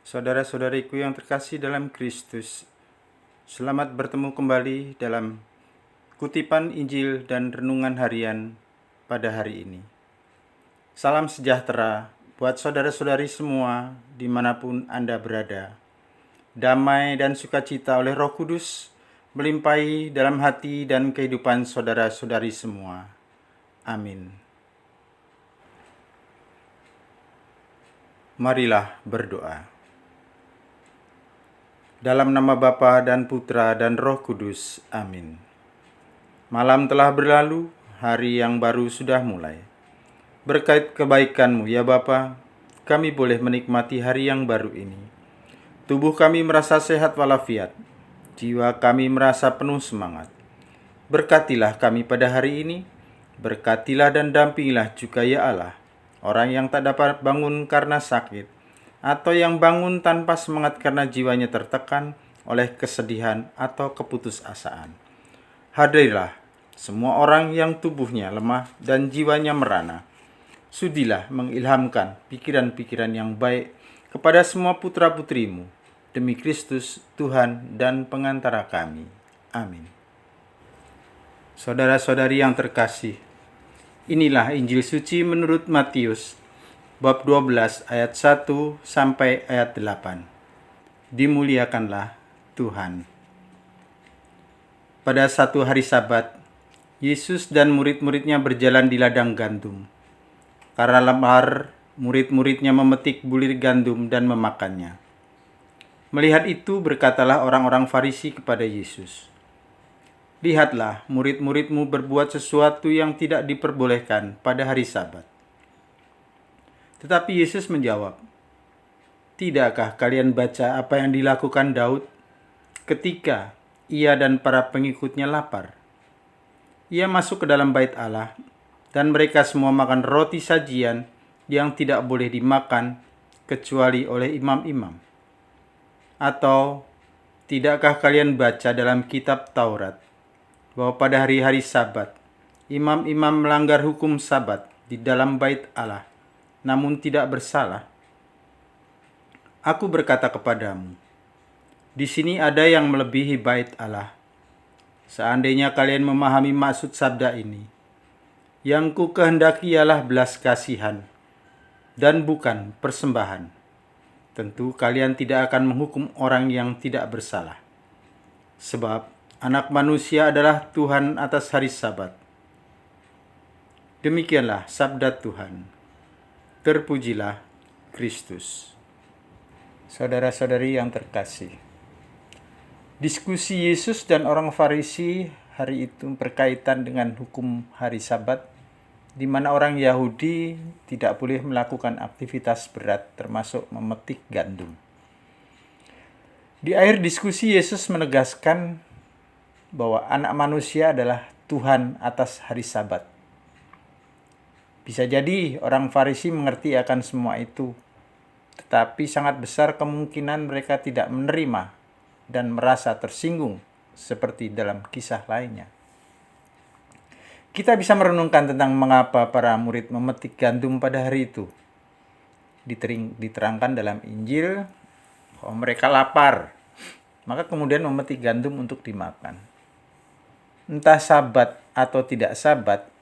Saudara-saudariku yang terkasih dalam Kristus, selamat bertemu kembali dalam kutipan Injil dan renungan harian pada hari ini. Salam sejahtera buat saudara-saudari semua dimanapun Anda berada. Damai dan sukacita oleh Roh Kudus melimpahi dalam hati dan kehidupan saudara-saudari semua. Amin. Marilah berdoa. Dalam nama Bapa dan Putra dan Roh Kudus. Amin. Malam telah berlalu, hari yang baru sudah mulai. Berkat kebaikan-Mu ya Bapa, kami boleh menikmati hari yang baru ini. Tubuh kami merasa sehat walafiat, jiwa kami merasa penuh semangat. Berkatilah kami pada hari ini, berkatilah dan dampingilah juga ya Allah, orang yang tak dapat bangun karena sakit, atau yang bangun tanpa semangat karena jiwanya tertekan oleh kesedihan atau keputusasaan. Hadirlah semua orang yang tubuhnya lemah dan jiwanya merana. Sudilah mengilhamkan pikiran-pikiran yang baik kepada semua putra-putrimu, demi Kristus Tuhan dan pengantara kami. Amin. Saudara-saudari yang terkasih, inilah Injil suci menurut Matius, bab 12 ayat 1 sampai ayat 8. Dimuliakanlah Tuhan. Pada satu hari Sabat, Yesus dan murid-muridnya berjalan di ladang gandum. Karena lapar, murid-muridnya memetik bulir gandum dan memakannya. Melihat itu, berkatalah orang-orang Farisi kepada Yesus, "Lihatlah, murid-muridmu berbuat sesuatu yang tidak diperbolehkan pada hari Sabat." Tetapi Yesus menjawab, "Tidakkah kalian baca apa yang dilakukan Daud ketika ia dan para pengikutnya lapar? Ia masuk ke dalam bait Allah, dan mereka semua makan roti sajian yang tidak boleh dimakan kecuali oleh imam-imam. Atau tidakkah kalian baca dalam kitab Taurat bahwa pada hari-hari Sabat, imam-imam melanggar hukum Sabat di dalam bait Allah, namun tidak bersalah? Aku berkata kepadamu, di sini ada yang melebihi bait Allah. Seandainya kalian memahami maksud sabda ini, yang ku kehendaki ialah belas kasihan dan bukan persembahan, tentu kalian tidak akan menghukum orang yang tidak bersalah. Sebab Anak Manusia adalah Tuhan atas hari Sabat." Demikianlah sabda Tuhan. Terpujilah Kristus. Saudara-saudari yang terkasih, diskusi Yesus dan orang Farisi hari itu berkaitan dengan hukum hari Sabat, di mana orang Yahudi tidak boleh melakukan aktivitas berat termasuk memetik gandum. Di akhir diskusi Yesus menegaskan bahwa Anak Manusia adalah Tuhan atas hari Sabat. Bisa jadi orang Farisi mengerti akan semua itu, tetapi sangat besar kemungkinan mereka tidak menerima dan merasa tersinggung seperti dalam kisah lainnya. Kita bisa merenungkan tentang mengapa para murid memetik gandum pada hari itu. Diterangkan dalam Injil bahwa mereka lapar, maka kemudian memetik gandum untuk dimakan. Entah Sabat atau tidak Sabat,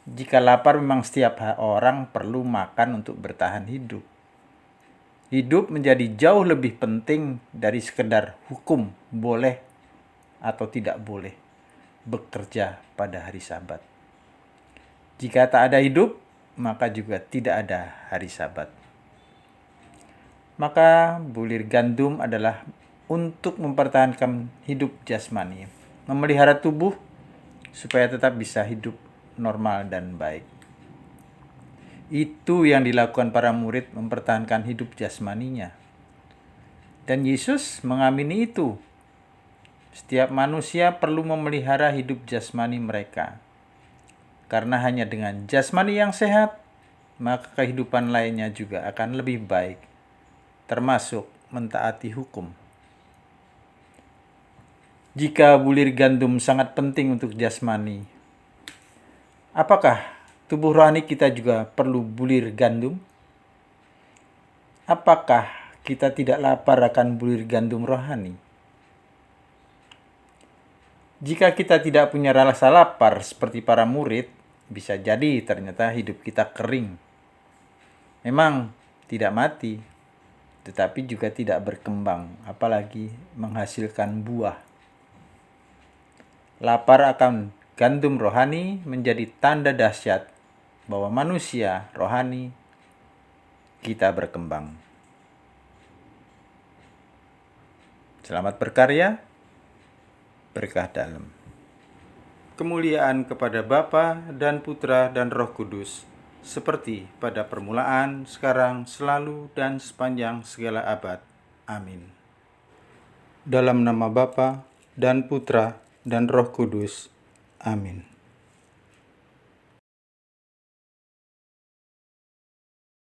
jika lapar memang setiap orang perlu makan untuk bertahan hidup. Hidup menjadi jauh lebih penting dari sekedar hukum boleh atau tidak boleh bekerja pada hari Sabat. Jika tak ada hidup, maka juga tidak ada hari Sabat. Maka bulir gandum adalah untuk mempertahankan hidup jasmani, memelihara tubuh supaya tetap bisa hidup normal dan baik. Itu yang dilakukan para murid, mempertahankan hidup jasmaninya. Dan Yesus mengamini itu. Setiap manusia perlu memelihara hidup jasmani mereka. Karena hanya dengan jasmani yang sehat, maka kehidupan lainnya juga akan lebih baik, termasuk mentaati hukum. Jika bulir gandum sangat penting untuk jasmani, apakah tubuh rohani kita juga perlu bulir gandum? Apakah kita tidak lapar akan bulir gandum rohani? Jika kita tidak punya rasa lapar seperti para murid, bisa jadi ternyata hidup kita kering. Memang tidak mati, tetapi juga tidak berkembang, apalagi menghasilkan buah. Lapar akan gandum rohani menjadi tanda dahsyat bahwa manusia rohani kita berkembang. Selamat berkarya, berkah dalam. Kemuliaan kepada Bapa dan Putra dan Roh Kudus, seperti pada permulaan, sekarang, selalu, dan sepanjang segala abad. Amin. Dalam nama Bapa dan Putra dan Roh Kudus. Amin.